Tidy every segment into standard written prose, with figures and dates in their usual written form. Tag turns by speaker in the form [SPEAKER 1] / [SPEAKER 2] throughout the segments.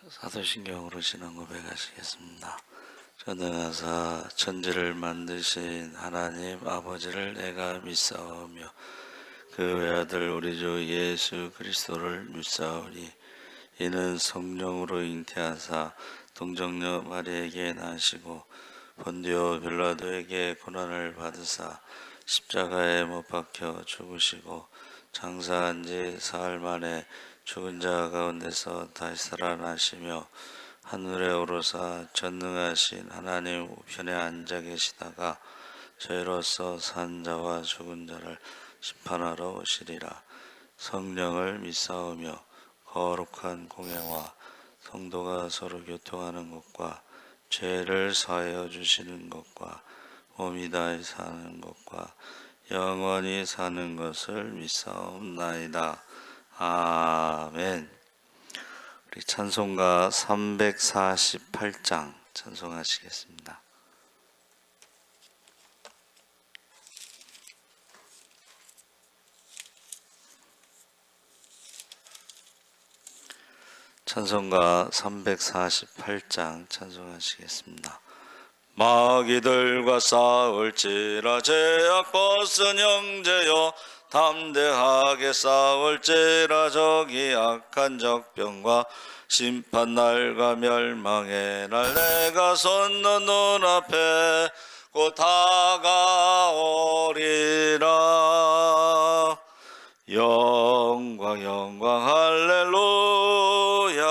[SPEAKER 1] 사도신경으로 신앙 고백하시겠습니다. 전능하사 천지를 만드신 하나님 아버지를 내가 믿사오며 그 외아들 우리 주 예수 그리스도를 믿사오니 이는 성령으로 잉태하사 동정녀 마리에게 나시고 본디오 빌라도에게 고난을 받으사 십자가에 못 박혀 죽으시고 장사한 지 사흘 만에 죽은 자 가운데서 다시 살아나시며 하늘에 오르사 전능하신 하나님 우편에 앉아 계시다가 저희로서 산 자와 죽은 자를 심판하러 오시리라. 성령을 믿사오며 거룩한 공예와 성도가 서로 교통하는 것과 죄를 사하여 주시는 것과 몸이 다히 사는 것과 영원히 사는 것을 믿사옵나이다. 아멘. 우리 찬송가 348장 찬송하시겠습니다. 찬송가 348장 찬송하시겠습니다. 마귀들과 싸울지라 제약 벗은 형제여 담대하게 싸울지라 저기 악한 적병과 심판날과 멸망의 날 내가 섰는 눈앞에 곧 다가오리라. 영광 영광 할렐루야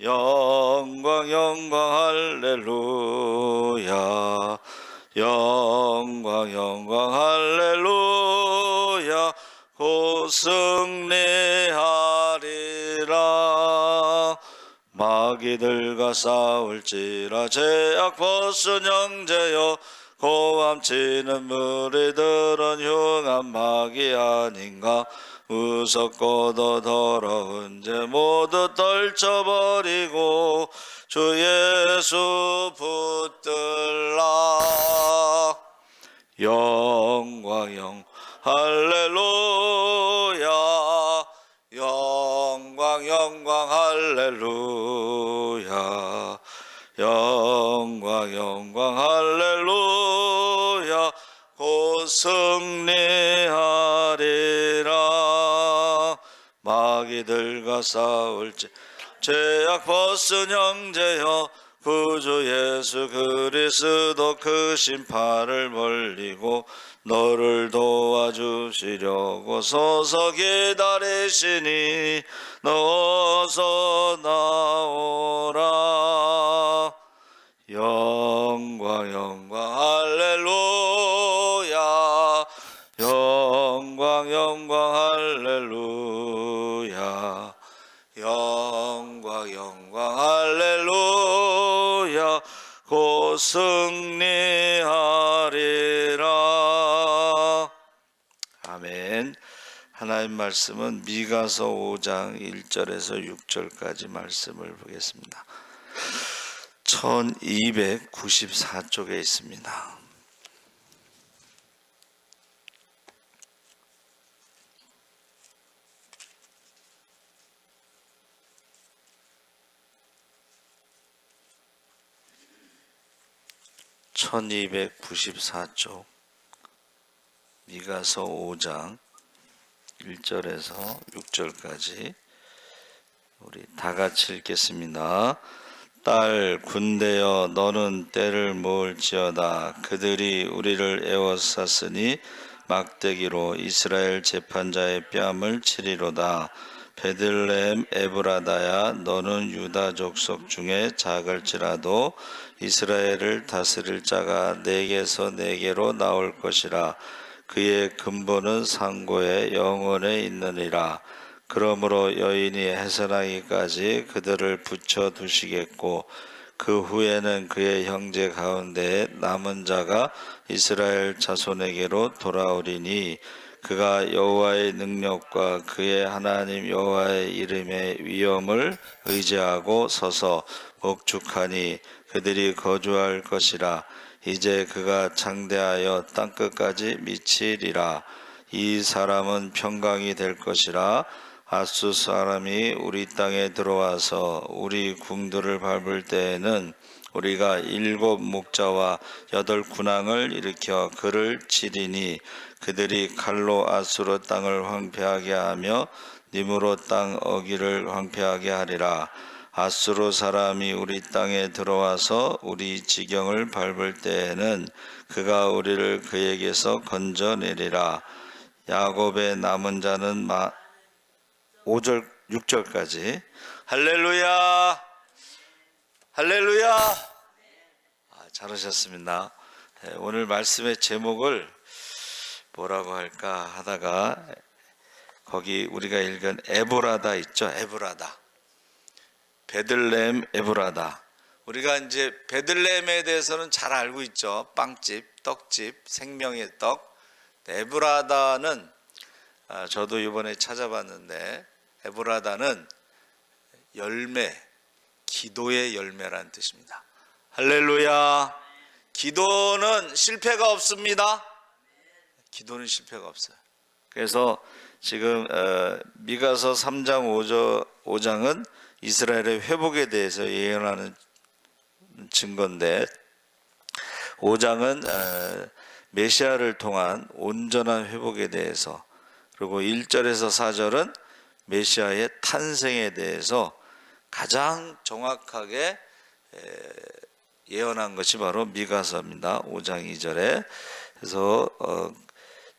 [SPEAKER 1] 영광 영광 할렐루야 영광 영광 할렐루야 곧 승리하리라. 마귀들과 싸울지라 제약 벗은 형제여 고함치는 무리들은 흉한 마귀 아닌가. 무섭고도 더러운 죄 모두 떨쳐버리고 주 예수 붙들라. 영광 영 할렐루야 영광 영광 할렐루야 영광 영광 할렐루야 곧 승리하리라. 마귀들과 싸울지 죄악 벗은 형제여 구주 예수 그리스도 그 심판을 멀리고 너를 도와주시려고 서서 기다리시니 너 어서 나오라. 영광 영광 할렐루야 영광 영광 할렐루야 영광 영광 할렐루야 곧 승리하리라. 아멘. 하나님 말씀은 미가서 5장 1절에서 6절까지 말씀을 보겠습니다. 1294쪽에 있습니다. (1294쪽) 미가서 5장 1절에서 6절까지 우리 다 같이 읽겠습니다. 딸 군대여 너는 때를 모을지어다. 그들이 우리를 에워쌌으니 막대기로 이스라엘 재판자의 뺨을 치리로다. 베들레헴 에브라다야 너는 유다 족속 중에 작을지라도 이스라엘을 다스릴 자가 네게서 네게로 나올 것이라. 그의 근본은 상고의 영원에 있느니라. 그러므로 여인이 해산하기까지 그들을 붙여 두시겠고 그 후에는 그의 형제 가운데 남은 자가 이스라엘 자손에게로 돌아오리니 그가 여호와의 능력과 그의 하나님 여호와의 이름의 위엄을 의지하고 서서 목축하니 그들이 거주할 것이라. 이제 그가 창대하여 땅끝까지 미치리라. 이 사람은 평강이 될 것이라. 아수 사람이 우리 땅에 들어와서 우리 궁들을 밟을 때에는 우리가 7 목자와 8 군왕을 일으켜 그를 치리니 그들이 칼로 아수르 땅을 황폐하게 하며 님으로 땅 어기를 황폐하게 하리라. 아수르 사람이 우리 땅에 들어와서 우리 지경을 밟을 때에는 그가 우리를 그에게서 건져내리라. 야곱의 남은 자는 5절 6절까지. 할렐루야, 할렐루야. 잘하셨습니다. 오늘 말씀의 제목을 뭐라고 할까 하다가 거기 우리가 읽은 에브라다 있죠. 에브라다, 베들레헴 에브라다. 우리가 이제 베들레헴에 대해서는 잘 알고 있죠. 빵집, 떡집, 생명의 떡. 에브라다는 저도 이번에 찾아봤는데 에브라다는 열매, 기도의 열매라는 뜻입니다. 할렐루야. 기도는 실패가 없습니다. 기도는 실패가 없어요. 그래서 지금 미가서 3장 5장은 이스라엘의 회복에 대해서 예언하는 증거인데 5장은 메시아를 통한 온전한 회복에 대해서, 그리고 1절에서 4절은 메시아의 탄생에 대해서 가장 정확하게 예언한 것이 바로 미가서입니다. 5장 2절에. 그래서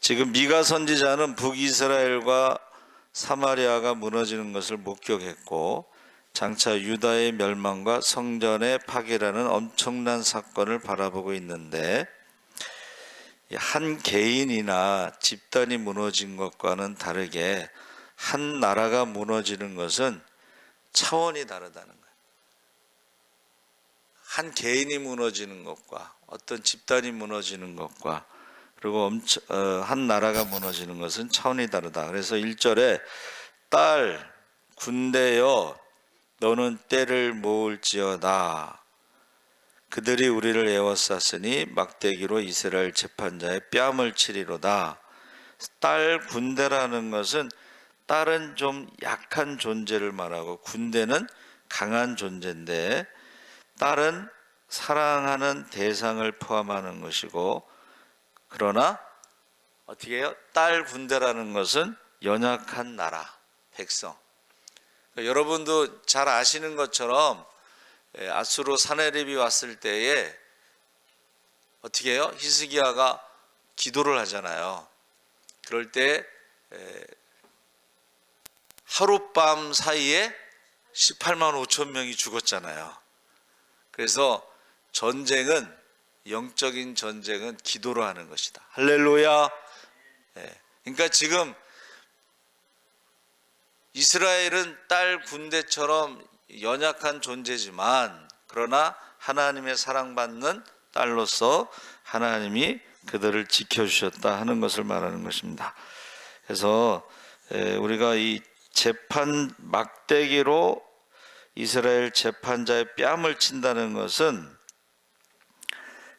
[SPEAKER 1] 지금 미가 선지자는 북이스라엘과 사마리아가 무너지는 것을 목격했고 장차 유다의 멸망과 성전의 파괴라는 엄청난 사건을 바라보고 있는데, 한 개인이나 집단이 무너진 것과는 다르게 한 나라가 무너지는 것은 차원이 다르다는 거예요. 한 개인이 무너지는 것과 어떤 집단이 무너지는 것과 그리고 한 나라가 무너지는 것은 차원이 다르다. 그래서 1절에 딸 군대여 너는 때를 모을지어다. 그들이 우리를 에워쌌으니 막대기로 이스라엘 재판자의 뺨을 치리로다. 딸 군대라는 것은 딸은 좀 약한 존재를 말하고 군대는 강한 존재인데, 딸은 사랑하는 대상을 포함하는 것이고, 그러나 어떻게 해요? 딸 군대라는 것은 연약한 나라, 백성. 여러분도 잘 아시는 것처럼 아수르 사네립이 왔을 때에 어떻게 해요? 히스기야가 기도를 하잖아요. 그럴 때 하룻밤 사이에 18만 5천 명이 죽었잖아요. 그래서 전쟁은, 영적인 전쟁은 기도로 하는 것이다. 할렐루야. 그러니까 지금 이스라엘은 딸 군대처럼 연약한 존재지만, 그러나 하나님의 사랑받는 딸로서 하나님이 그들을 지켜주셨다 하는 것을 말하는 것입니다. 그래서 우리가 이 재판 막대기로 이스라엘 재판자의 뺨을 친다는 것은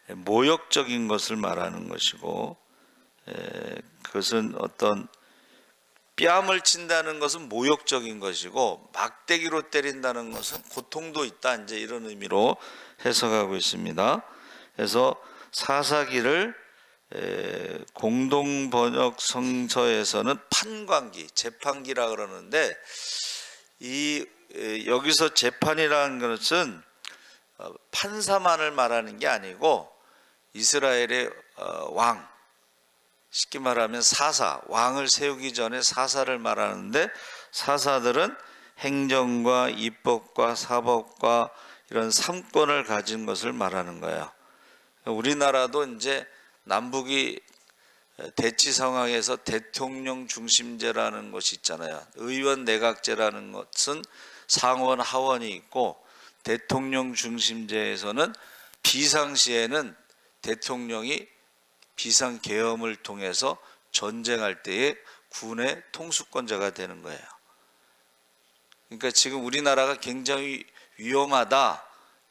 [SPEAKER 1] 모욕적인 것을 말하는 것이고, 그것은 어떤 뺨을 친다는 것은 모욕적인 것이고 막대기로 때린다는 것은 고통도 있다, 이제 이런 의미로 해석하고 있습니다. 그래서 사사기를 공동 번역 성서에서는 판관기, 재판기라 그러는데, 여기서 재판이라는 것은 판사만을 말하는 게 아니고 이스라엘의 왕, 쉽게 말하면 사사, 왕을 세우기 전에 사사를 말하는데, 사사들은 행정과 입법과 사법과 이런 3권을 가진 것을 말하는 거예요. 우리나라도 이제 남북이 대치 상황에서 대통령 중심제라는 것이 있잖아요. 의원 내각제라는 것은 상원 하원이 있고, 대통령 중심제에서는 비상시에는 대통령이 비상계엄을 통해서 전쟁할 때에 군의 통수권자가 되는 거예요. 그러니까 지금 우리나라가 굉장히 위험하다,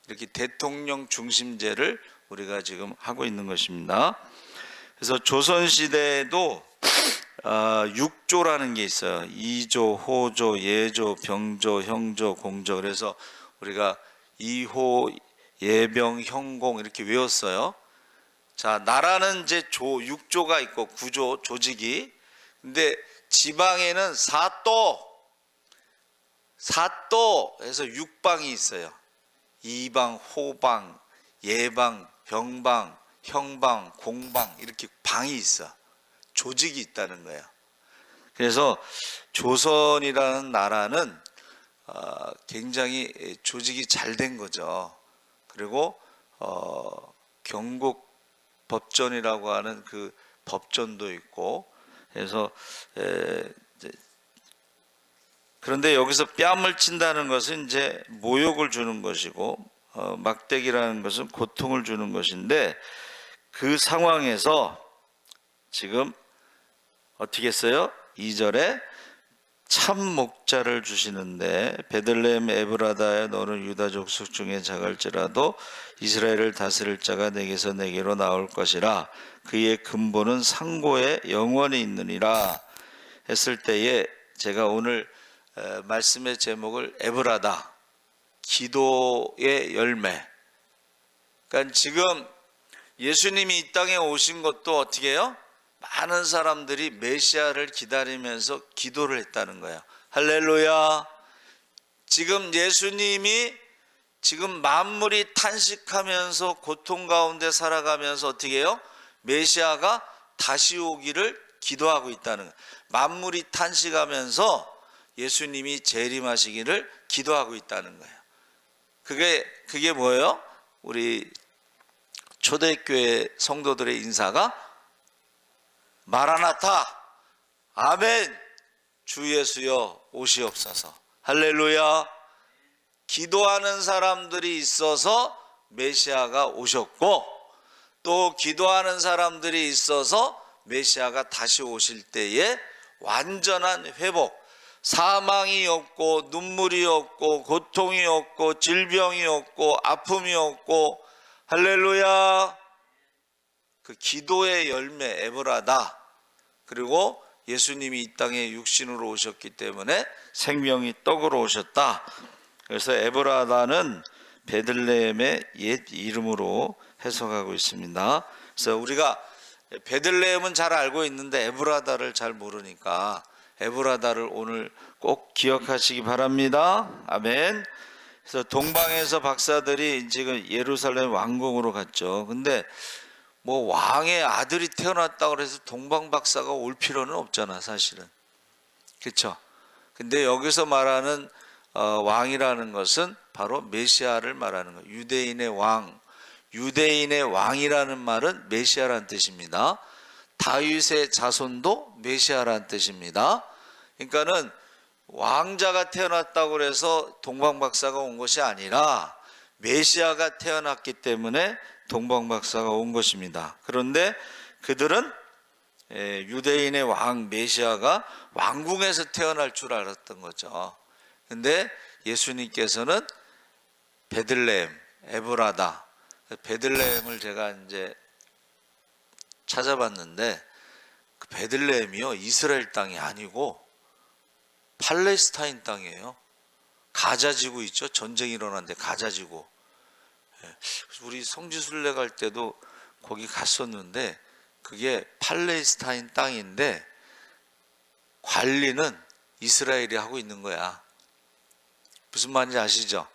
[SPEAKER 1] 이렇게 대통령 중심제를 우리가 지금 하고 있는 것입니다. 그래서 조선시대에도 육조라는 게 있어요. 이조, 호조, 예조, 병조, 형조, 공조. 그래서 우리가 이호, 예병, 형공 이렇게 외웠어요. 자, 나라는 이제 육조가 있고 구조, 조직이. 근데 지방에는 사도 해서 육방이 있어요. 이방, 호방, 예방, 병방, 형방, 공방 이렇게 방이 있어. 조직이 있다는 거예요. 그래서 조선이라는 나라는 굉장히 조직이 잘 된 거죠. 그리고 경국 법전이라고 하는 그 법전도 있고, 그래서 그런데 여기서 뺨을 친다는 것은 이제 모욕을 주는 것이고, 막대기라는 것은 고통을 주는 것인데, 그 상황에서 지금 어떻게 했어요? 2절에 참 목자를 주시는데, 베들레헴 에브라다에 너는 유다 족속 중에 작을지라도 이스라엘을 다스릴 자가 내게서 내게로 나올 것이라. 그의 근본은 상고에 영원히 있느니라 했을 때에, 제가 오늘 말씀의 제목을 에브라다, 기도의 열매. 그러니까 지금 예수님이 이 땅에 오신 것도 어떻게 해요? 많은 사람들이 메시아를 기다리면서 기도를 했다는 거예요. 할렐루야. 지금 예수님이 지금 만물이 탄식하면서 고통 가운데 살아가면서 어떻게 해요? 메시아가 다시 오기를 기도하고 있다는 거예요. 만물이 탄식하면서 예수님이 재림하시기를 기도하고 있다는 거예요. 그게 뭐예요? 우리 초대교회 성도들의 인사가 마라나타, 아멘, 주 예수여 오시옵소서. 할렐루야. 기도하는 사람들이 있어서 메시아가 오셨고, 또 기도하는 사람들이 있어서 메시아가 다시 오실 때에 완전한 회복, 사망이 없고 눈물이 없고 고통이 없고 질병이 없고 아픔이 없고, 할렐루야. 그 기도의 열매 에브라다. 그리고 예수님이 이 땅에 육신으로 오셨기 때문에 생명이 떡으로 오셨다. 그래서 에브라다는 베들레헴의 옛 이름으로 해석하고 있습니다. 그래서 우리가 베들레헴은 잘 알고 있는데 에브라다를 잘 모르니까 에브라다를 오늘 꼭 기억하시기 바랍니다. 아멘. 그래서 동방에서 박사들이 지금 예루살렘 왕궁으로 갔죠. 근데 뭐 왕의 아들이 태어났다고 해서 동방 박사가 올 필요는 없잖아, 사실은. 그렇죠? 근데 여기서 말하는 왕이라는 것은 바로 메시아를 말하는 거예요. 유대인의 왕. 유대인의 왕이라는 말은 메시아라는 뜻입니다. 다윗의 자손도 메시아라는 뜻입니다. 그러니까는 왕자가 태어났다고 해서 동방 박사가 온 것이 아니라 메시아가 태어났기 때문에 동방 박사가 온 것입니다. 그런데 그들은 유대인의 왕 메시아가 왕궁에서 태어날 줄 알았던 거죠. 근데 예수님께서는 베들레헴, 에브라다, 베들레헴을 제가 이제 찾아봤는데, 그 베들레헴이요, 이스라엘 땅이 아니고 팔레스타인 땅이에요. 가자지구 있죠? 전쟁이 일어났는데 가자지구. 우리 성지순례 갈 때도 거기 갔었는데, 그게 팔레스타인 땅인데 관리는 이스라엘이 하고 있는 거야. 무슨 말인지 아시죠?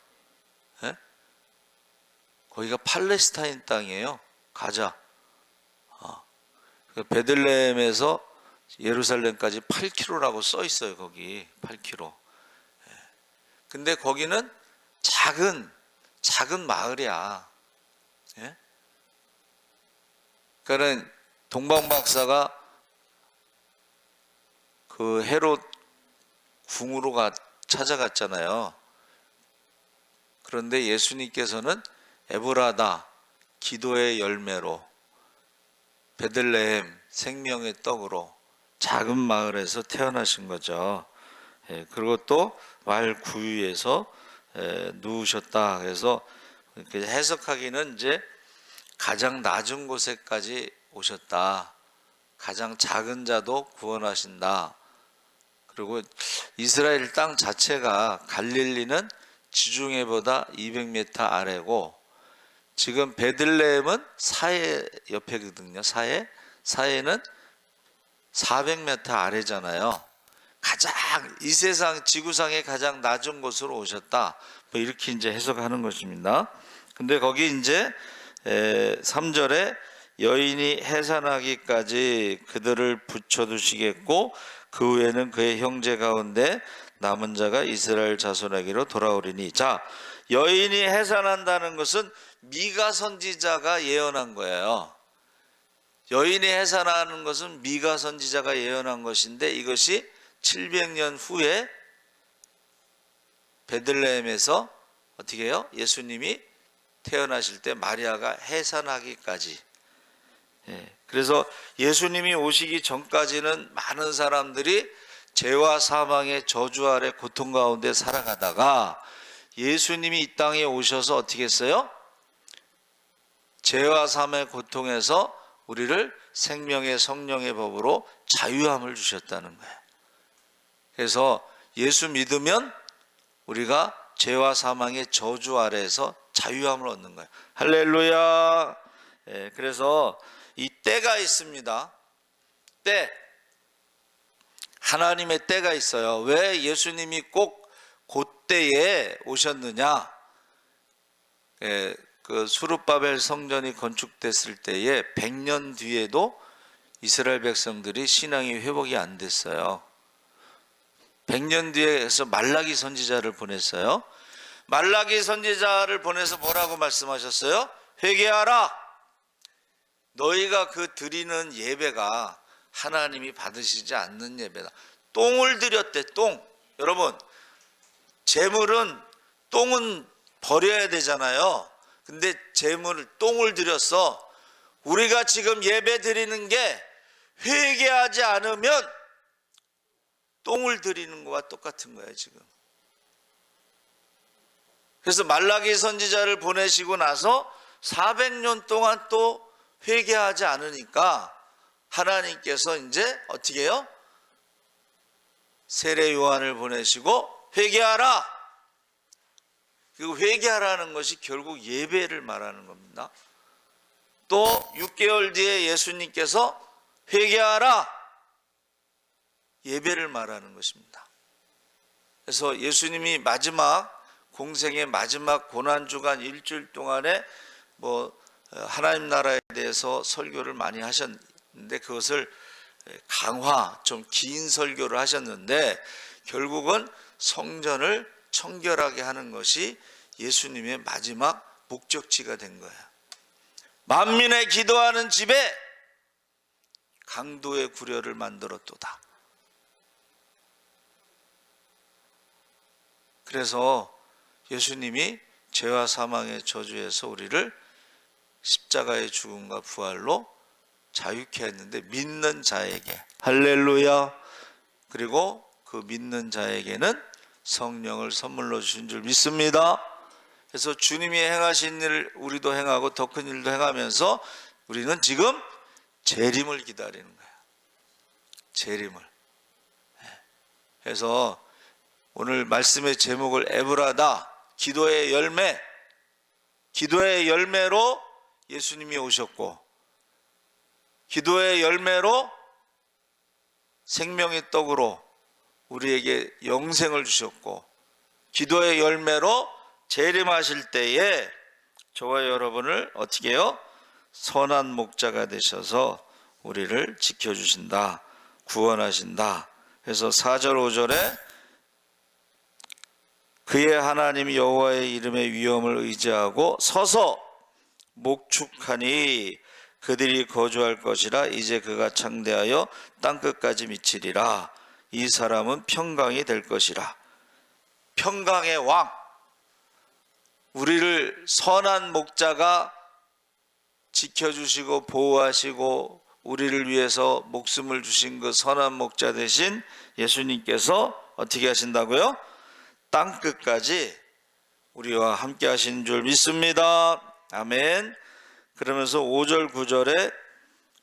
[SPEAKER 1] 예? 거기가 팔레스타인 땅이에요. 가자. 베들레헴에서 예루살렘까지 8km라고 써 있어요. 거기 8km. 근데 거기는 작은 마을이야. 예? 그러니까 동방 박사가 그 헤롯 궁으로 찾아갔잖아요. 그런데 예수님께서는 에브라다, 기도의 열매로, 베들레헴, 생명의 떡으로 작은 마을에서 태어나신 거죠. 그리고 또 말 구유에서 누우셨다. 그래서 해석하기는 이제 가장 낮은 곳에까지 오셨다. 가장 작은 자도 구원하신다. 그리고 이스라엘 땅 자체가 갈릴리는 지중해보다 200m 아래고, 지금 베들레헴은 사해 옆에거든요. 사해는 400m 아래잖아요. 가장 이 세상 지구상의 가장 낮은 곳으로 오셨다. 뭐 이렇게 이제 해석하는 것입니다. 근데 거기 이제 3절에 여인이 해산하기까지 그들을 붙여두시겠고 그 후에는 그의 형제 가운데 남은 자가 이스라엘 자손에게로 돌아오리니. 자, 여인이 해산한다는 것은 미가 선지자가 예언한 거예요. 여인이 해산하는 것은 미가 선지자가 예언한 것인데, 이것이 700년 후에 베들레헴에서 어떻게 해요? 예수님이 태어나실 때 마리아가 해산하기까지. 그래서 예수님이 오시기 전까지는 많은 사람들이 죄와 사망의 저주 아래 고통 가운데 살아가다가 예수님이 이 땅에 오셔서 어떻게 했어요? 죄와 사망의 고통에서 우리를 생명의 성령의 법으로 자유함을 주셨다는 거예요. 그래서 예수 믿으면 우리가 죄와 사망의 저주 아래에서 자유함을 얻는 거예요. 할렐루야. 그래서 이 때가 있습니다. 때. 하나님의 때가 있어요. 왜 예수님이 꼭 그때에 오셨느냐? 그 수르바벨 성전이 건축됐을 때에 100년 뒤에도 이스라엘 백성들이 신앙이 회복이 안 됐어요. 100년 뒤에서 말라기 선지자를 보냈어요. 말라기 선지자를 보내서 뭐라고 말씀하셨어요? 회개하라. 너희가 그 드리는 예배가 하나님이 받으시지 않는 예배다. 똥을 드렸대. 똥. 여러분, 제물은 똥은 버려야 되잖아요. 근데 제물을 똥을 드렸어. 우리가 지금 예배 드리는 게 회개하지 않으면 똥을 드리는 것과 똑같은 거예요, 지금. 그래서 말라기 선지자를 보내시고 나서 400년 동안 또 회개하지 않으니까 하나님께서 이제 어떻게 해요? 세례 요한을 보내시고 회개하라. 그리고 회개하라는 것이 결국 예배를 말하는 겁니다. 또 6개월 뒤에 예수님께서 회개하라. 예배를 말하는 것입니다. 그래서 예수님이 마지막 공생의 마지막 고난주간 일주일 동안에 하나님 나라에 대해서 설교를 많이 하셨는데, 그것을 강화, 좀 긴 설교를 하셨는데, 결국은 성전을 청결하게 하는 것이 예수님의 마지막 목적지가 된 거예요. 만민의 기도하는 집에 강도의 구려를 만들었도다. 그래서 예수님이 죄와 사망의 저주에서 우리를 십자가의 죽음과 부활로 자유케 했는데, 믿는 자에게, 할렐루야. 그리고 그 믿는 자에게는 성령을 선물로 주신 줄 믿습니다. 그래서 주님이 행하신 일을 우리도 행하고 더 큰 일도 행하면서 우리는 지금 재림을 기다리는 거예요. 재림을. 그래서 오늘 말씀의 제목을 에브라다, 기도의 열매. 기도의 열매로 예수님이 오셨고, 기도의 열매로 생명의 떡으로 우리에게 영생을 주셨고, 기도의 열매로 재림하실 때에 저와 여러분을 어떻게 해요? 선한 목자가 되셔서 우리를 지켜주신다, 구원하신다. 그래서 4절 5절에 그의 하나님 여호와의 이름의 위엄을 의지하고 서서 목축하니 그들이 거주할 것이라. 이제 그가 창대하여 땅끝까지 미치리라. 이 사람은 평강이 될 것이라. 평강의 왕, 우리를 선한 목자가 지켜주시고 보호하시고 우리를 위해서 목숨을 주신 그 선한 목자 되신 예수님께서 어떻게 하신다고요? 땅끝까지 우리와 함께 하신 줄 믿습니다. 아멘. 그러면서 5절 9절에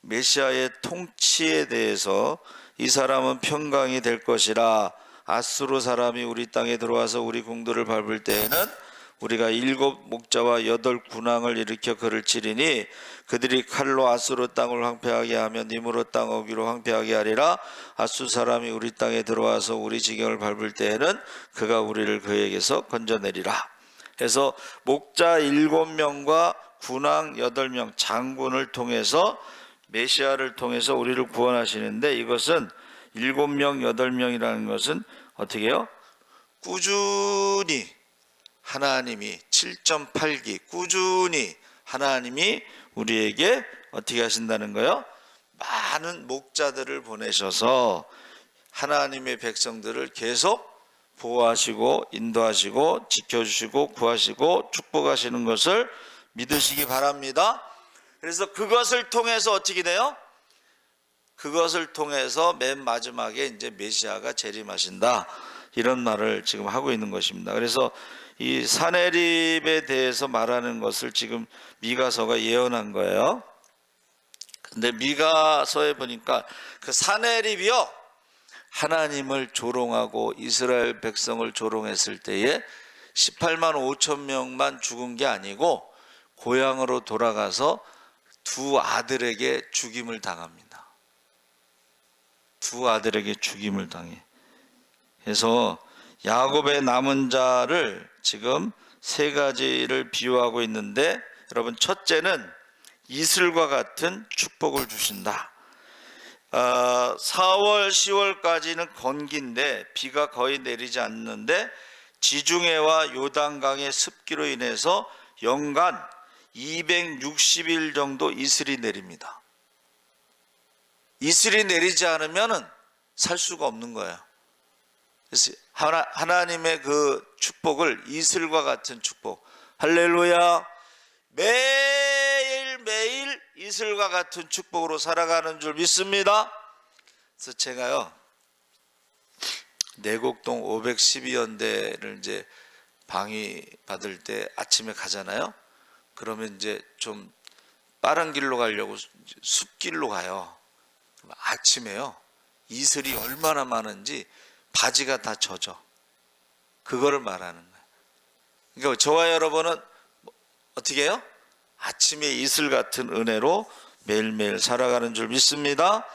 [SPEAKER 1] 메시아의 통치에 대해서 이 사람은 평강이 될 것이라. 아수르 사람이 우리 땅에 들어와서 우리 궁들을 밟을 때에는 우리가 7 목자와 8 군왕을 일으켜 그를 치리니 그들이 칼로 아수르 땅을 황폐하게 하며 니므롯 땅 어귀로 황폐하게 하리라. 아수르 사람이 우리 땅에 들어와서 우리 지경을 밟을 때에는 그가 우리를 그에게서 건져내리라. 그래서 목자 7명과 군왕 8명 장군을 통해서 메시아를 통해서 우리를 구원하시는데, 이것은 7명 8명이라는 것은 어떻게 해요? 꾸준히 하나님이 7.8기 꾸준히 하나님이 우리에게 어떻게 하신다는 거예요? 많은 목자들을 보내셔서 하나님의 백성들을 계속 보호하시고 인도하시고 지켜주시고 구하시고 축복하시는 것을 믿으시기 바랍니다. 그래서 그것을 통해서 어떻게 돼요? 그것을 통해서 맨 마지막에 이제 메시아가 재림하신다, 이런 말을 지금 하고 있는 것입니다. 그래서 이 사내립에 대해서 말하는 것을 지금 미가서가 예언한 거예요. 근데 미가서에 보니까 그 사내립이요, 하나님을 조롱하고 이스라엘 백성을 조롱했을 때에 18만 5천 명만 죽은 게 아니고 고향으로 돌아가서 2 아들에게 죽임을 당합니다. 2 아들에게 죽임을 당해. 그래서 야곱의 남은 자를 지금 3가지를 비유하고 있는데, 여러분, 첫째는 이슬과 같은 축복을 주신다. 4월 10월까지는 건기인데 비가 거의 내리지 않는데 지중해와 요단강의 습기로 인해서 연간 260일 정도 이슬이 내립니다. 이슬이 내리지 않으면 살 수가 없는 거예요. 그래서 하나님의 그 축복을 이슬과 같은 축복, 할렐루야, 매일매일 이슬과 같은 축복으로 살아가는 줄 믿습니다. 그래서 제가요, 내곡동 512연대를 이제 방위 받을 때 아침에 가잖아요. 그러면 이제 좀 빠른 길로 가려고 숲길로 가요. 아침에요, 이슬이 얼마나 많은지 바지가 다 젖어. 그거를 말하는 거예요. 그러니까 저와 여러분은 어떻게 해요? 아침에 이슬 같은 은혜로 매일매일 살아가는 줄 믿습니다.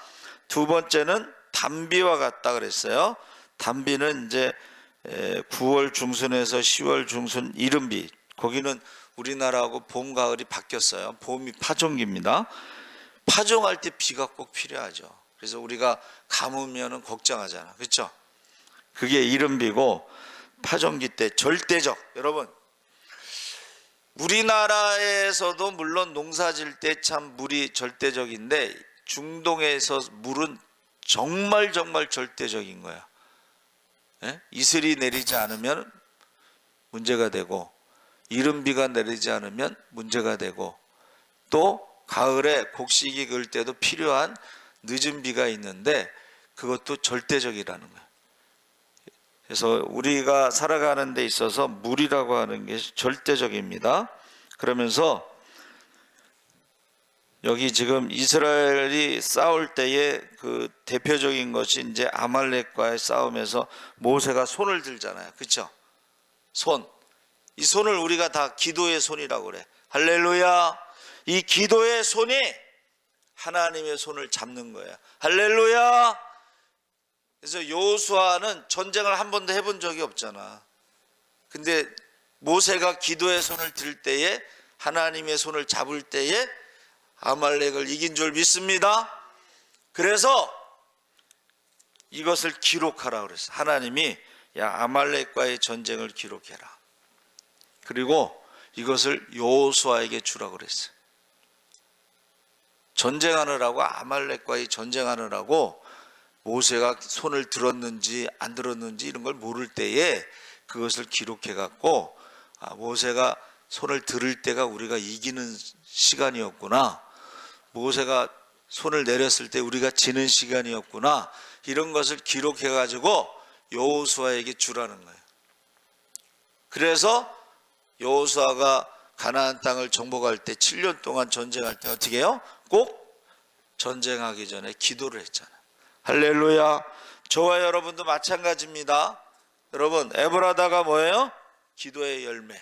[SPEAKER 1] 2번째는 단비와 같다 그랬어요. 단비는 이제 9월 중순에서 10월 중순 이른비, 거기는 우리나라하고 봄, 가을이 바뀌었어요. 봄이 파종기입니다. 파종할 때 비가 꼭 필요하죠. 그래서 우리가 가뭄이면 걱정하잖아, 그렇죠? 그게 이른비고, 파종기 때 절대적, 여러분, 우리나라에서도 물론 농사 질 때 참 물이 절대적인데 중동에서 물은 정말 절대적인 거야. 예? 이슬이 내리지 않으면 문제가 되고, 이른비가 내리지 않으면 문제가 되고, 또 가을에 곡식이 그을 때도 필요한 늦은 비가 있는데 그것도 절대적이라는 거예요. 그래서 우리가 살아가는 데 있어서 물이라고 하는 게 절대적입니다. 그러면서 여기 지금 이스라엘이 싸울 때의 그 대표적인 것이 이제 아말렉과의 싸움에서 모세가 손을 들잖아요, 그렇죠? 손, 이 손을 우리가 다 기도의 손이라고 그래. 할렐루야. 이 기도의 손이 하나님의 손을 잡는 거예요. 할렐루야. 그래서 여호수아는 전쟁을 한 번도 해본 적이 없잖아. 근데 모세가 기도의 손을 들 때에, 하나님의 손을 잡을 때에 아말렉을 이긴 줄 믿습니다. 그래서 이것을 기록하라 그랬어. 하나님이 야, 아말렉과의 전쟁을 기록해라. 그리고 이것을 여호수아에게 주라고 그랬어요. 전쟁하느라고, 아말렉과의 전쟁하느라고 모세가 손을 들었는지 안 들었는지 이런 걸 모를 때에 그것을 기록해 갖고, 모세가 손을 들을 때가 우리가 이기는 시간이었구나, 모세가 손을 내렸을 때 우리가 지는 시간이었구나, 이런 것을 기록해 가지고 여호수아에게 주라는 거예요. 그래서 여호수아가 가나안 땅을 정복할 때 7년 동안 전쟁할 때 어떻게 해요? 꼭 전쟁하기 전에 기도를 했잖아요. 할렐루야. 저와 여러분도 마찬가지입니다. 여러분, 에브라다가 뭐예요? 기도의 열매,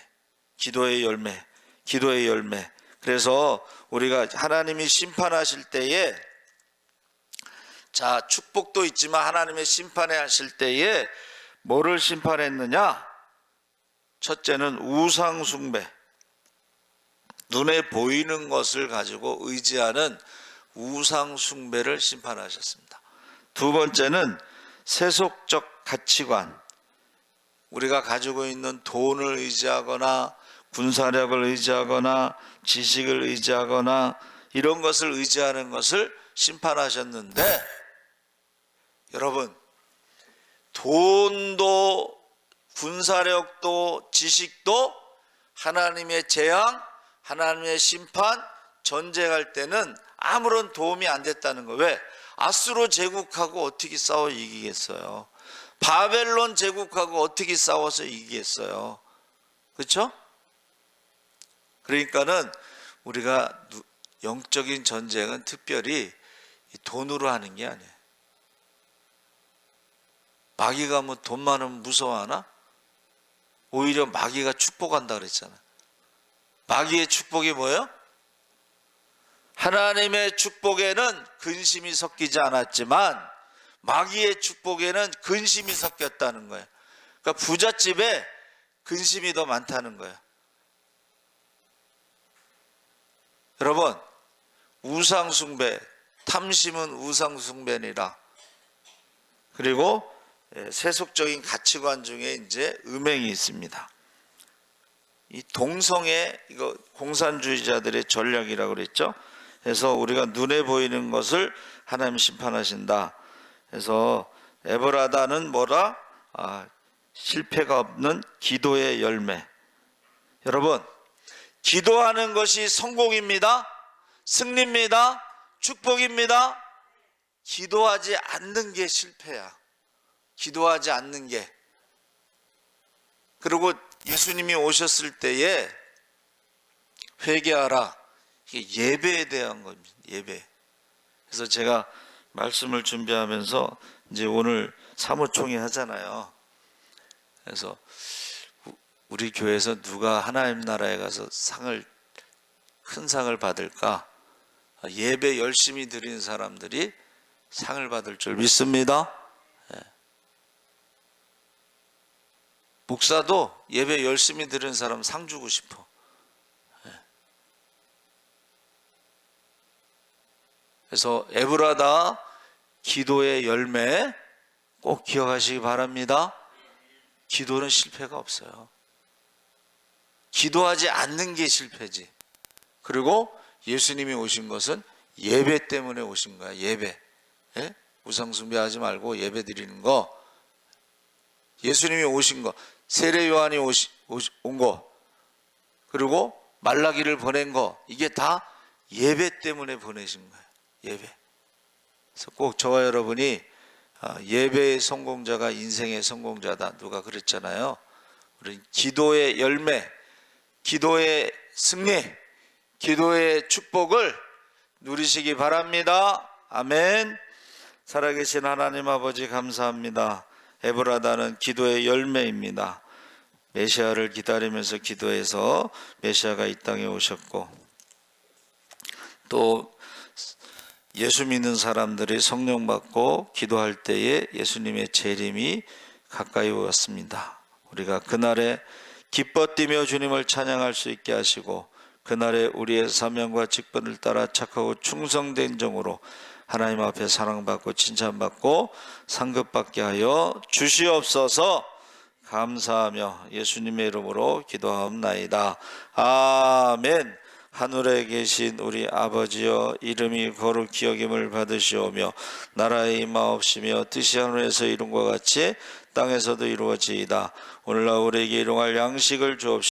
[SPEAKER 1] 기도의 열매, 기도의 열매. 그래서 우리가 하나님이 심판하실 때에, 자, 축복도 있지만 하나님의 심판에 하실 때에 뭐를 심판했느냐? 첫째는 우상 숭배, 눈에 보이는 것을 가지고 의지하는 우상 숭배를 심판하셨습니다. 두 번째는 세속적 가치관, 우리가 가지고 있는 돈을 의지하거나 군사력을 의지하거나 지식을 의지하거나 이런 것을 의지하는 것을 심판하셨는데, 여러분, 돈도 군사력도 지식도 하나님의 재앙, 하나님의 심판, 전쟁할 때는 아무런 도움이 안 됐다는 거예요. 왜? 아수르 제국하고 어떻게 싸워 이기겠어요? 바벨론 제국하고 어떻게 싸워서 이기겠어요? 그렇죠? 그러니까는 우리가 영적인 전쟁은 특별히 돈으로 하는 게 아니에요. 마귀가 뭐 돈 많으면 무서워하나? 오히려 마귀가 축복한다 그랬잖아요. 마귀의 축복이 뭐예요? 하나님의 축복에는 근심이 섞이지 않았지만 마귀의 축복에는 근심이 섞였다는 거예요. 그러니까 부잣집에 근심이 더 많다는 거예요. 여러분, 우상숭배, 탐심은 우상숭배니라. 그리고 세속적인 가치관 중에 이제 음행이 있습니다. 이 동성애, 이거 공산주의자들의 전략이라고 그랬죠. 그래서 우리가 눈에 보이는 것을 하나님 심판하신다. 그래서 에브라다는 뭐라? 실패가 없는 기도의 열매. 여러분, 기도하는 것이 성공입니다. 승리입니다. 축복입니다. 기도하지 않는 게 실패야. 기도하지 않는 게. 그리고 예수님이 오셨을 때에 회개하라. 이게 예배에 대한 겁니다. 예배. 그래서 제가 말씀을 준비하면서 이제 오늘 사무총회 하잖아요. 그래서 우리 교회에서 누가 하나님 나라에 가서 큰 상을 받을까? 예배 열심히 드린 사람들이 상을 받을 줄 믿습니다. 목사도 예배 열심히 드린 사람 상 주고 싶어. 그래서 에브라다 기도의 열매 꼭 기억하시기 바랍니다. 기도는 실패가 없어요. 기도하지 않는 게 실패지. 그리고 예수님이 오신 것은 예배 때문에 오신 거야. 예배. 우상숭배하지 말고 예배 드리는 거. 예수님이 오신 거, 세례 요한이 온 거, 그리고 말라기를 보낸 거, 이게 다 예배 때문에 보내신 거예요. 예배. 그래서 꼭 저와 여러분이 예배의 성공자가 인생의 성공자다. 누가 그랬잖아요. 우리 기도의 열매, 기도의 승리, 기도의 축복을 누리시기 바랍니다. 아멘. 살아계신 하나님 아버지 감사합니다. 에브라다는 기도의 열매입니다. 메시아를 기다리면서 기도해서 메시아가 이 땅에 오셨고, 또 예수 믿는 사람들이 성령 받고 기도할 때에 예수님의 재림이 가까이 왔습니다. 우리가 그날에 기뻐 뛰며 주님을 찬양할 수 있게 하시고, 그날에 우리의 사명과 직분을 따라 착하고 충성된 종으로 하나님 앞에 사랑받고 칭찬받고 상급받게 하여 주시옵소서. 감사하며 예수님의 이름으로 기도하옵나이다. 아멘. 하늘에 계신 우리 아버지여, 이름이 거룩히 여김을 받으시오며 나라의 임하옵시며 뜻이 하늘에서 이룬 것 같이 땅에서도 이루어지이다. 오늘날 우리에게 일용할 양식을 주옵시고